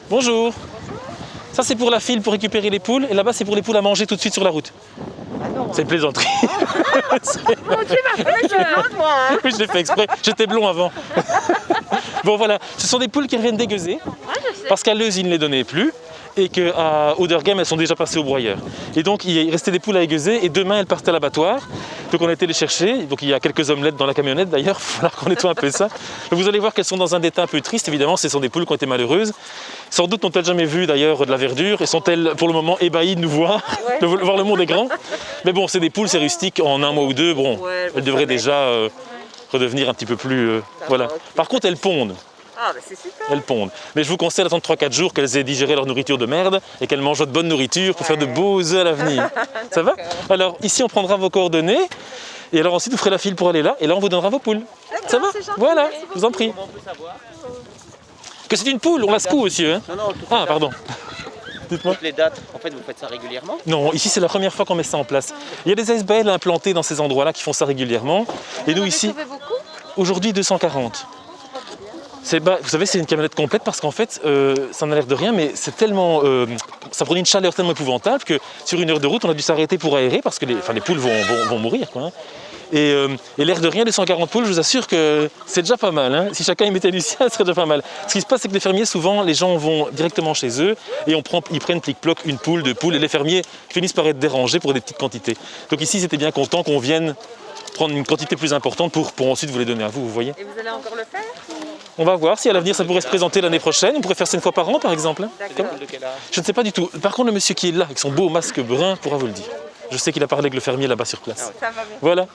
Bonjour. Ça c'est pour la file pour récupérer les poules et là-bas c'est pour les poules à manger tout de suite sur la route. Ah non. C'est une plaisanterie. Oh, tu m'as fait blond, moi, hein. Oui, je l'ai fait exprès. J'étais blond avant. Bon voilà, ce sont des poules qui reviennent dégueuser parce qu'à Leuze ils ne les donnaient plus et qu'à Auderghem elles sont déjà passées au broyeur. Et donc il restait des poules à égeuser et demain elles partent à l'abattoir. Donc on a été les chercher, donc il y a quelques omelettes dans la camionnette d'ailleurs, il va falloir qu'on nettoie un peu ça. Donc vous allez voir qu'elles sont dans un état un peu triste, évidemment ce sont des poules qui ont été malheureuses. Sans doute n'ont-elles jamais vu d'ailleurs de la verdure et sont-elles pour le moment ébahies de nous voir, de voir le monde est grand. Mais bon, c'est des poules, c'est rustique, en un mois ou deux, bon, elles devraient déjà redevenir un petit peu plus... voilà. Par contre elles pondent. Ah, bah c'est super. Elles pondent. Mais je vous conseille d'attendre 3-4 jours qu'elles aient digéré leur nourriture de merde et qu'elles mangent de bonne nourriture pour faire de beaux œufs à l'avenir. Ça va? Alors ici on prendra vos coordonnées et alors ensuite vous ferez la file pour aller là et là on vous donnera vos poules. Ça va? Voilà, je vous en prie. Comment on peut savoir Que c'est une poule, on la secoue monsieur. Hein? Non, Ah pardon. Dites-moi. toutes les dates, en fait vous faites ça régulièrement? Non, ici c'est la première fois qu'on met ça en place. Il y a des ASBL implantés dans ces endroits-là qui font ça régulièrement. Et nous ici, aujourd'hui 240. Vous savez, c'est une camionnette complète parce qu'en fait, ça n'a l'air de rien, mais c'est tellement, ça produit une chaleur tellement épouvantable que sur une heure de route, on a dû s'arrêter pour aérer parce que les poules vont mourir, quoi, hein. Et l'air de rien, 240 poules, je vous assure que c'est déjà pas mal, hein. Si chacun y mettait du sien, ce serait déjà pas mal. Ce qui se passe, c'est que les fermiers, souvent, les gens vont directement chez eux et ils prennent plic-ploc une poule, deux poules, et les fermiers finissent par être dérangés pour des petites quantités. Donc ici, ils étaient bien contents qu'on vienne prendre une quantité plus importante pour ensuite vous les donner à vous, vous voyez. Et vous allez encore le faire? On va voir si à l'avenir ça pourrait se présenter l'année prochaine. On pourrait faire ça une fois par an par exemple. Hein. D'accord. De quel âge? Je ne sais pas du tout. Par contre, le monsieur qui est là avec son beau masque brun pourra vous le dire. Je sais qu'il a parlé avec le fermier là-bas sur place. Ça va bien. Voilà.